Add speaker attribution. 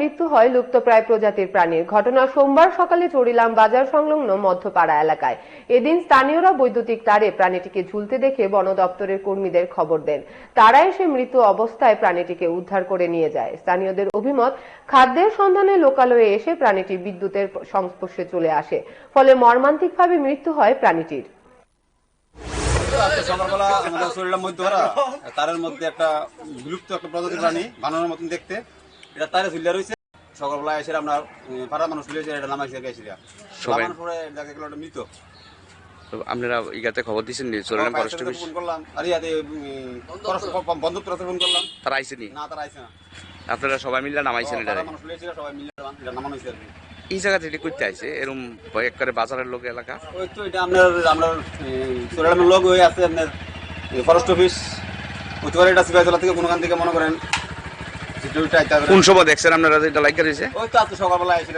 Speaker 1: মৃত্যু হয় লুপ্তপ্রায় প্রজাতির প্রাণীর। ঘটনা সোমবার সকালে চড়িলাম বাজার সংলগ্ন মধ্যপাড়া এলাকায়। এদিন স্থানীয়রা বৈদ্যুতিক তারে প্রাণীটিকে ঝুলতে দেখে বন দপ্তরের কর্মীদের খবর দেন। তারা এসে মৃত অবস্থায় প্রাণীটিকে উদ্ধার করে নিয়ে যায়। স্থানীয়দের অভিমত, খাদ্যের সন্ধানে লোকালয়ে এসে প্রাণীটি বিদ্যুতের সংস্পর্শে চলে আসে, ফলে মর্মান্তিকভাবে মৃত্যু হয় প্রাণীটির।
Speaker 2: সকালবেলা আমাদের শরীরের মধ্যে তারের মধ্যে একটা বিলুপ্ত একটা প্রজাতির প্রাণী বানানোর মতন দেখতে, এটা তারে ঝুলিয়া রয়েছে। সকালবেলা এসে আমরা পাড়ার মানুষ লিয়েছে, এটা নামাইছে গেছিলাম পরে দেখা গেল মৃত।
Speaker 3: আপনারা ইগাতে খবর দিয়েছেন
Speaker 2: ফোন করলাম, আর ইয়াতে বন্ধুত্ব ফোন করলাম,
Speaker 3: তারা আইসেনি?
Speaker 2: না, তারা আইসে না।
Speaker 3: আপনারা সবাই মিলে নামাইছেন? এটা
Speaker 2: মানুষ লিয়েছিল, সবাই মিলে এটা নামানো হয়েছে আর কি।
Speaker 3: এই জায়গা থেকে করতে আইছে এরকম একবারে বাজারের লোক এলাকা?
Speaker 2: ওই তো এটা আপনার চোরালামের লোক হয়ে আছে, আপনার ফরেস্ট অফিস হতে পারে, এটা সিপাহীতলা থেকে কোনখান থেকে মনে করেন।
Speaker 3: কোন সময় দেখছেন আপনারা এটা লাইক করেছে?
Speaker 2: ওই তো আজকে সকালবেলা এসে